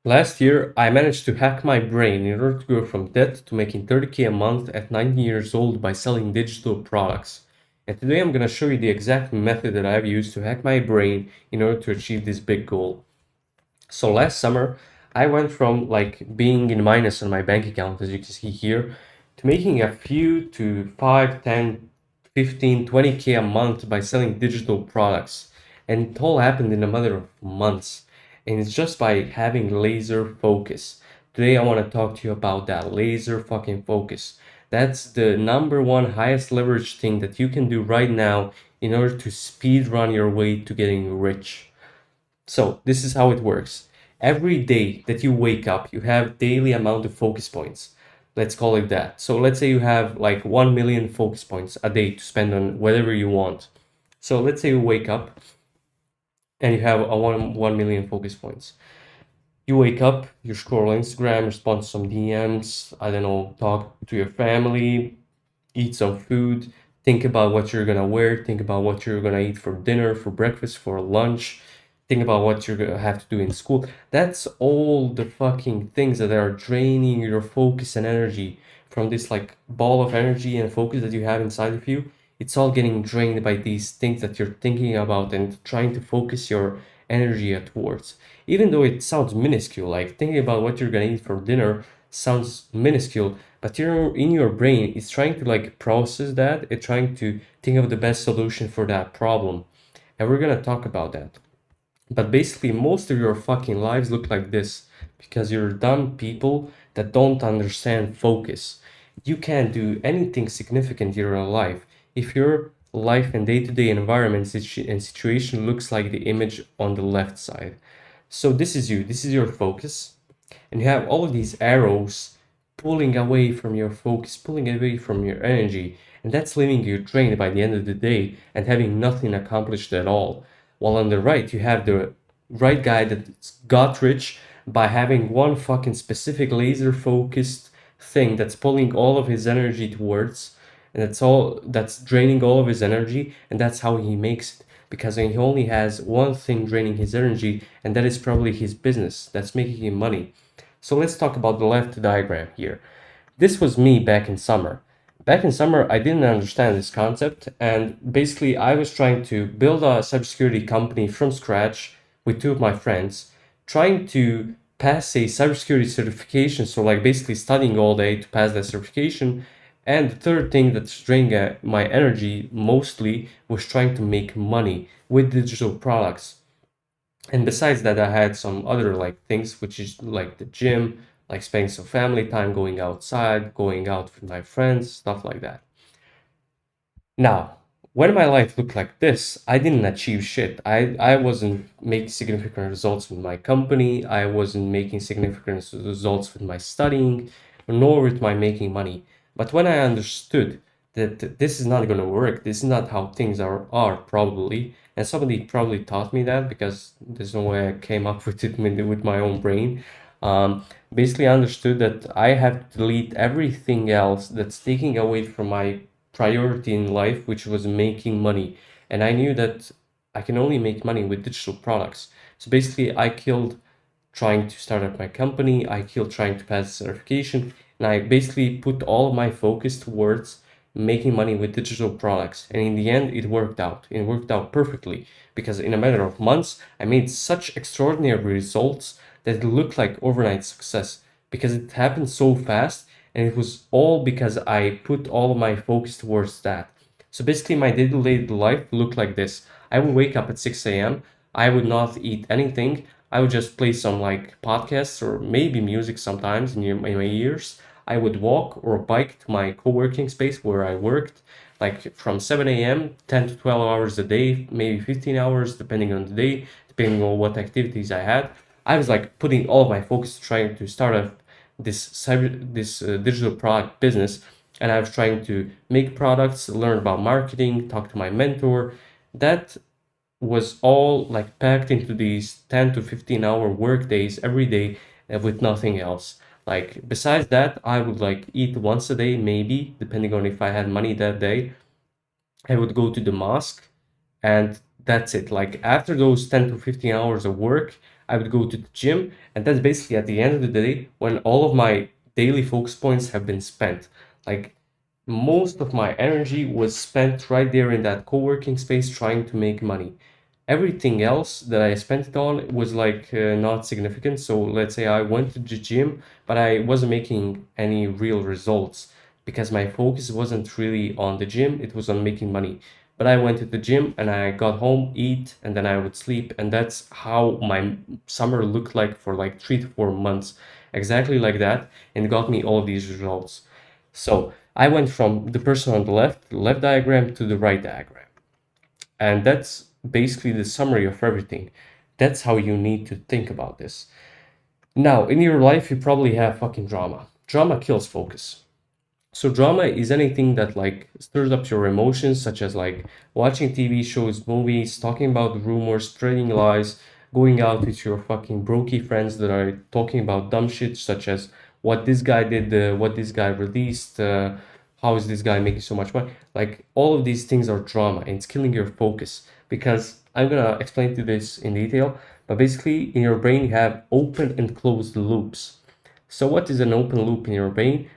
Last year, I managed to hack my brain in order to go from debt to making 30K a month at 19 years old by selling digital products. And today I'm going to show you the exact method that I've used to hack my brain in order to achieve this big goal. So last summer, I went from like being in minus on my bank account, as you can see here, to making a few to 5, 10, 15, 20K a month by selling digital products. And it all happened in a matter of months. And it's just by having laser focus. Today, I want to talk to you about that laser fucking focus. That's the number one highest leverage thing that you can do right now in order to speed run your way to getting rich. So this is how it works. Every day that you wake up, you have daily amount of focus points. Let's call it that. So let's say you have like 1 million focus points a day to spend on whatever you want. So let's say you wake up and you have a 1 million focus points. You wake up, you scroll Instagram, respond to some DMs, I don't know, talk to your family, eat some food, think about what you're gonna wear, think about what you're gonna eat for dinner, for breakfast, for lunch, think about what you're gonna have to do in school. That's all the fucking things that are draining your focus and energy from this like ball of energy and focus that you have inside of you. It's all getting drained by these things that you're thinking about and trying to focus your energy towards. Even though it sounds minuscule, like thinking about what you're gonna eat for dinner sounds minuscule, but you're in your brain, it's trying to like process that, it's trying to think of the best solution for that problem. And we're gonna talk about that. But basically, most of your fucking lives look like this because you're dumb people that don't understand focus. You can't do anything significant in your life if your life and day-to-day environment and situation looks like the image on the left side. So this is you, this is your focus, and you have all of these arrows pulling away from your focus, pulling away from your energy, and that's leaving you drained by the end of the day and having nothing accomplished at all. While on the right, you have the right guy that got rich by having one fucking specific laser focused thing that's pulling all of his energy towards, and that's draining all of his energy, and that's how he makes it. Because he only has one thing draining his energy, and that is probably his business that's making him money. So let's talk about the left diagram here. This was me back in summer. Back in summer, I didn't understand this concept, and basically, I was trying to build a cybersecurity company from scratch with two of my friends, trying to pass a cybersecurity certification. So, like, basically, studying all day to pass that certification. And the third thing that's draining my energy mostly was trying to make money with digital products. And besides that, I had some other like things, which is like the gym, like spending some family time, going outside, going out with my friends, stuff like that. Now, when my life looked like this, I didn't achieve shit. I wasn't making significant results with my company. I wasn't making significant results with my studying, nor with my making money. But when I understood that this is not going to work, this is not how things are probably, and somebody probably taught me that because there's no way I came up with it with my own brain. Basically, I understood that I have to delete everything else that's taking away from my priority in life, which was making money. And I knew that I can only make money with digital products. So basically, I killed trying to start up my company, I killed trying to pass the certification, and I basically put all of my focus towards making money with digital products. And in the end, it worked out. It worked out perfectly because in a matter of months, I made such extraordinary results that it looked like overnight success because it happened so fast, and it was all because I put all of my focus towards that. So basically, my day-to-day life looked like this. I would wake up at 6 a.m. I would not eat anything. I would just play some like podcasts or maybe music sometimes in my ears. I would walk or bike to my co-working space where I worked, like from 7 a.m., 10 to 12 hours a day, maybe 15 hours, depending on the day, depending on what activities I had. I was like putting all of my focus trying to start up this digital product business, and I was trying to make products, learn about marketing, talk to my mentor. That was all like packed into these 10 to 15 hour work days every day, with nothing else. Like besides that, I would like eat once a day, maybe, depending on if I had money that day. I would go to the mosque, and that's it. Like after those 10 to 15 hours of work, I would go to the gym, and that's basically at the end of the day when all of my daily focus points have been spent. Like most of my energy was spent right there in that co-working space trying to make money. Everything else that I spent it on was like not significant. So let's say I went to the gym, but I wasn't making any real results because my focus wasn't really on the gym, it was on making money. But I went to the gym and I got home, eat, and then I would sleep. And that's how my summer looked like for like 3 to 4 months, exactly like that. And it got me all these results. So I went from the person on the left diagram to the right diagram. And that's basically the summary of everything. That's how you need to think about this. Now, in your life, you probably have fucking drama. Drama kills focus. So drama is anything that like stirs up your emotions, such as like watching TV shows, movies, talking about rumors, spreading lies, going out with your fucking brokey friends that are talking about dumb shit, such as what this guy did, what this guy released, how is this guy making so much money? Like all of these things are drama, and it's killing your focus. Because I'm gonna explain to this in detail, but basically in your brain you have open and closed loops. So what is an open loop in your brain?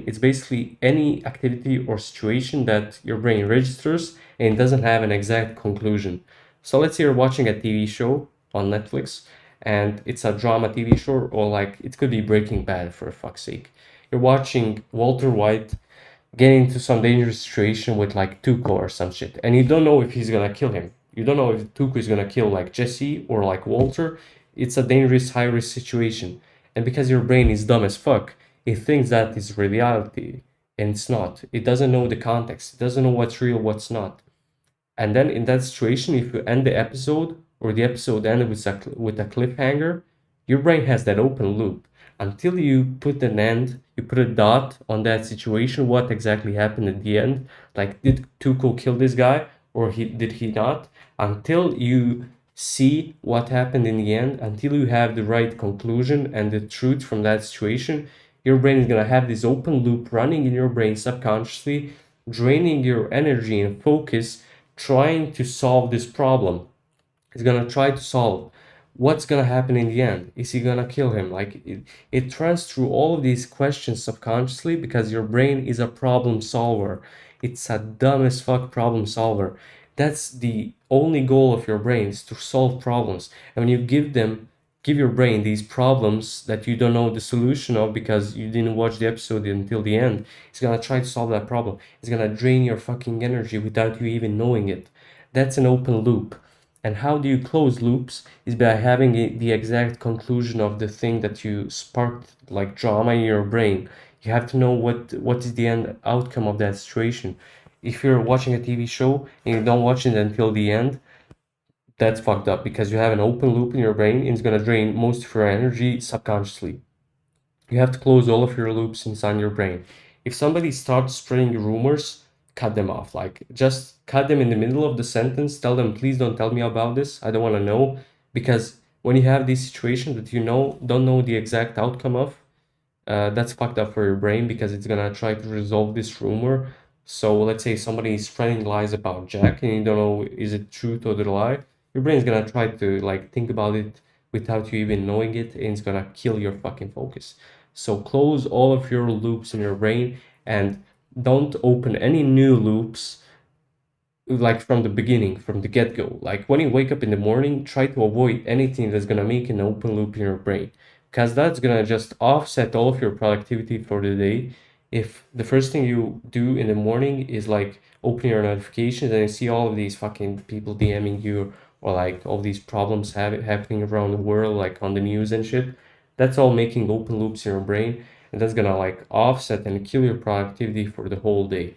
It's basically any activity or situation that your brain registers and doesn't have an exact conclusion. So let's say you're watching a TV show on Netflix and it's a drama TV show, or like it could be Breaking Bad for fuck's sake. You're watching Walter White get into some dangerous situation with like Tuco or some shit, and you don't know if he's gonna kill him. You don't know if Tuco is gonna kill like Jesse or like Walter. It's a dangerous, high risk situation, and because your brain is dumb as fuck, it thinks that is reality, and it's not. It doesn't know the context. It doesn't know what's real, what's not. And then in that situation, if you end the episode or the episode ended with a cliffhanger, your brain has that open loop until you put an end, you put a dot on that situation. What exactly happened at the end? Like, did Tuco kill this guy or did he not? Until you see what happened in the end, until you have the right conclusion and the truth from that situation, your brain is gonna have this open loop running in your brain subconsciously, draining your energy and focus trying to solve this problem. He's gonna try to solve what's gonna happen in the end. Is he gonna kill him? Like it runs through all of these questions subconsciously because your brain is a problem solver. It's a dumb as fuck problem solver. That's the only goal of your brain is to solve problems. And when you give your brain these problems that you don't know the solution of because you didn't watch the episode until the end, it's gonna try to solve that problem. It's gonna drain your fucking energy without you even knowing it. That's an open loop. And how do you close loops is by having the exact conclusion of the thing that you sparked like drama in your brain. You have to know what is the end outcome of that situation. If you're watching a TV show and you don't watch it until the end, that's fucked up because you have an open loop in your brain and it's gonna drain most of your energy subconsciously. You have to close all of your loops inside your brain. If somebody starts spreading rumors, cut them off. Like just cut them in the middle of the sentence. Tell them, please don't tell me about this. I don't want to know. Because when you have this situation that you know don't know the exact outcome of, that's fucked up for your brain because it's gonna try to resolve this rumor. So let's say somebody is spreading lies about Jack and you don't know is it truth or the lie. Your brain's gonna try to like think about it without you even knowing it, and it's gonna kill your fucking focus. So close all of your loops in your brain and don't open any new loops like from the beginning, from the get-go. Like when you wake up in the morning, try to avoid anything that's gonna make an open loop in your brain, because that's gonna just offset all of your productivity for the day. If the first thing you do in the morning is like open your notifications and you see all of these fucking people DMing you or like all these problems happening around the world, like on the news and shit, that's all making open loops in your brain, and that's gonna like offset and kill your productivity for the whole day.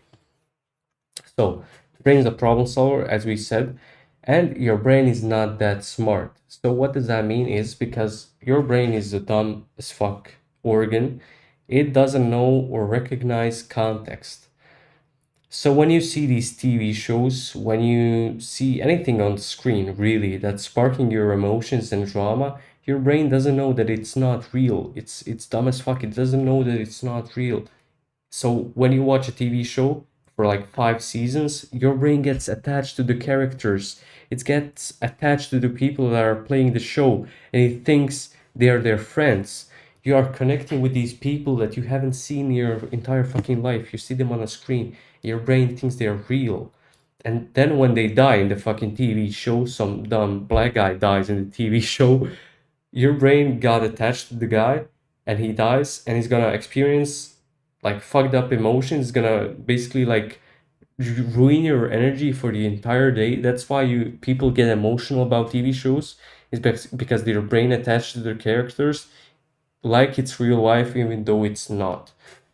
So the brain is a problem solver, as we said, and your brain is not that smart. So what does that mean is because your brain is a dumb as fuck organ, it doesn't know or recognize context. So when you see these TV shows, when you see anything on the screen really that's sparking your emotions and drama, your brain doesn't know that it's not real. It's dumb as fuck. It doesn't know that it's not real. So when you watch a TV show, for like 5 seasons, your brain gets attached to the characters. It gets attached to the people that are playing the show, and it thinks they're their friends. You are connecting with these people that you haven't seen your entire fucking life. You see them on a screen. Your brain thinks they're real. And then when they die in the fucking TV show, some dumb black guy dies in the TV show, your brain got attached to the guy and he dies and he's gonna experience like fucked up emotions. It's gonna basically like ruin your energy for the entire day. That's why you people get emotional about TV shows, is because their brain attached to their characters like it's real life, even though it's not.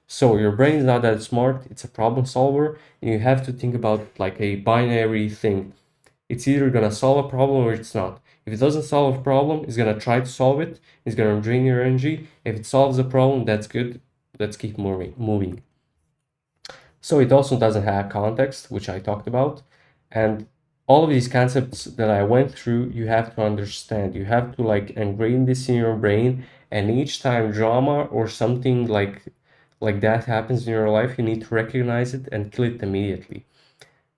So your brain is not that smart, it's a problem solver, and you have to think about like a binary thing. It's either gonna solve a problem or it's not. If it doesn't solve a problem, it's gonna try to solve it, it's gonna drain your energy. If it solves a problem, that's good. Let's keep moving. So it also doesn't have context, which I talked about. And all of these concepts that I went through, you have to understand. You have to like ingrain this in your brain. And each time drama or something like that happens in your life, you need to recognize it and kill it immediately.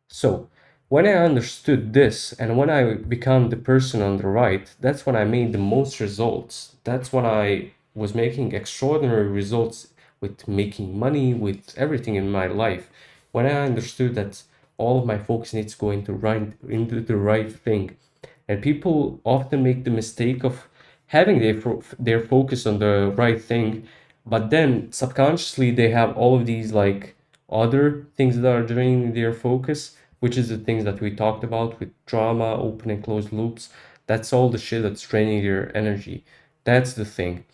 So when I understood this and when I become the person on the right, that's when I made the most results. That's when I was making extraordinary results with making money, with everything in my life. When I understood that all of my focus needs to go into the right thing. And people often make the mistake of having their focus on the right thing, but then subconsciously they have all of these like other things that are draining their focus, which is the things that we talked about with drama, open and closed loops. That's all the shit that's draining your energy. That's the thing.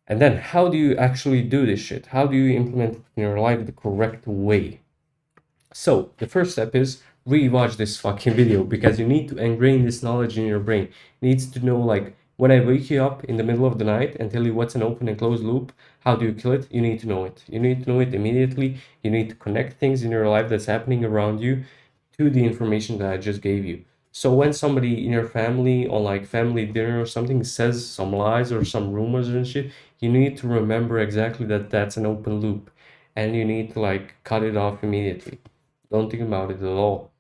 And then how do you actually do this shit? How do you implement it in your life the correct way? So the first step is rewatch this fucking video because you need to ingrain this knowledge in your brain. It needs to know like when I wake you up in the middle of the night and tell you what's an open and closed loop, how do you kill it? You need to know it. You need to know it immediately. You need to connect things in your life that's happening around you to the information that I just gave you. So when somebody in your family on like family dinner or something says some lies or some rumors and shit, you need to remember exactly that that's an open loop and you need to like cut it off immediately. Don't think about it at all.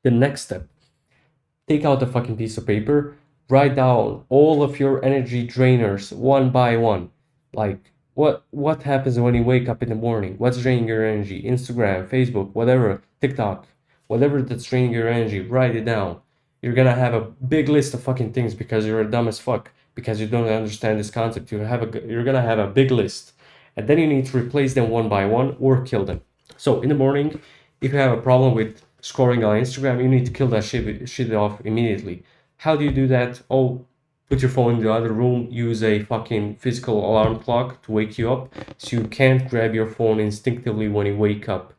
The next step, take out a fucking piece of paper, write down all of your energy drainers one by one. Like what happens when you wake up in the morning? What's draining your energy? Instagram, Facebook, whatever, TikTok, whatever that's draining your energy, write it down. You're gonna have a big list of fucking things because you're dumb as fuck because you don't understand this concept. You're gonna have a big list, and then you need to replace them one by one or kill them. So in the morning, if you have a problem with scrolling on Instagram, you need to kill that shit off immediately. How do you do that? Oh, put your phone in the other room, use a fucking physical alarm clock to wake you up so you can't grab your phone instinctively when you wake up.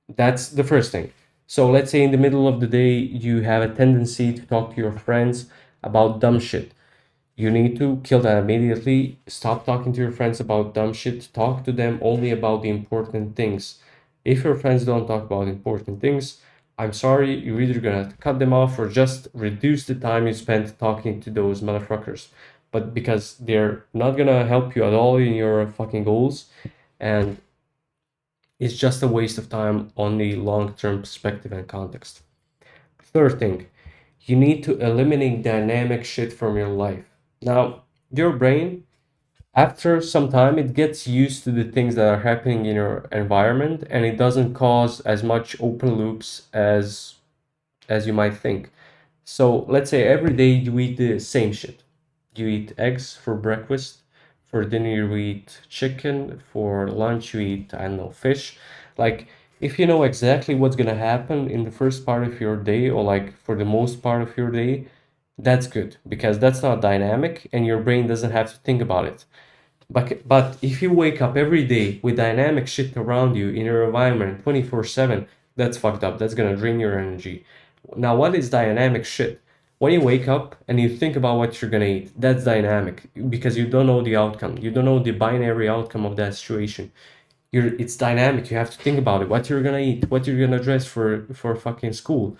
That's the first thing. So let's say in the middle of the day, you have a tendency to talk to your friends about dumb shit. You need to kill that immediately. Stop talking to your friends about dumb shit. Talk to them only about the important things. If your friends don't talk about important things, I'm sorry, you're either gonna cut them off or just reduce the time you spend talking to those motherfuckers. But because they're not gonna help you at all in your fucking goals, and it's just a waste of time on the long-term perspective and context. Third thing, you need to eliminate dynamic shit from your life. Now, your brain, after some time, it gets used to the things that are happening in your environment and it doesn't cause as much open loops as you might think. So let's say every day you eat the same shit. You eat eggs for breakfast, for dinner you eat chicken, for lunch you eat, I don't know, fish. Like if you know exactly what's gonna happen in the first part of your day or like for the most part of your day, that's good because that's not dynamic and your brain doesn't have to think about it. But if you wake up every day with dynamic shit around you in your environment 24/7, that's fucked up. That's gonna drain your energy. Now, what is dynamic shit? When you wake up and you think about what you're gonna eat, that's dynamic because you don't know the outcome. You don't know the binary outcome of that situation. It's dynamic. You have to think about it. What you're gonna eat, what you're gonna dress for fucking school.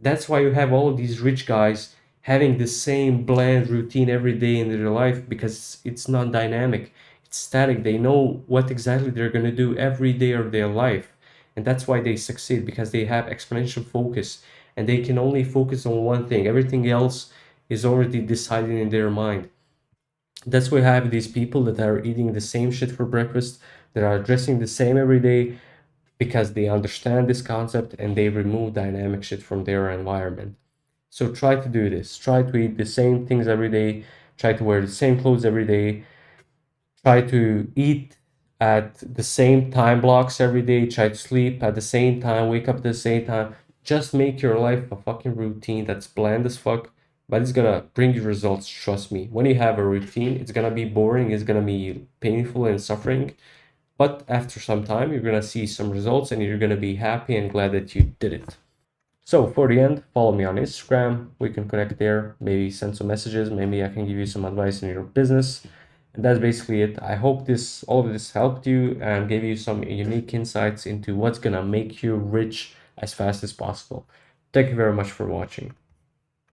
That's why you have all of these rich guys having the same bland routine every day in their life because it's not dynamic. It's static. They know what exactly they're gonna do every day of their life. And that's why they succeed, because they have exponential focus and they can only focus on one thing. Everything else is already decided in their mind. That's why I have these people that are eating the same shit for breakfast, that are dressing the same every day, because they understand this concept and they remove dynamic shit from their environment. So try to do this. Try to eat the same things every day. Try to wear the same clothes every day. Try to eat at the same time blocks every day. Try to sleep at the same time, wake up at the same time. Just make your life a fucking routine that's bland as fuck, but it's gonna bring you results, trust me. When you have a routine, it's gonna be boring, it's gonna be painful and suffering, but after some time, you're gonna see some results and you're gonna be happy and glad that you did it. So for the end, follow me on Instagram. We can connect there, maybe send some messages, maybe I can give you some advice in your business. And that's basically it. I hope all of this helped you and gave you some unique insights into what's gonna make you rich as fast as possible. Thank you very much for watching.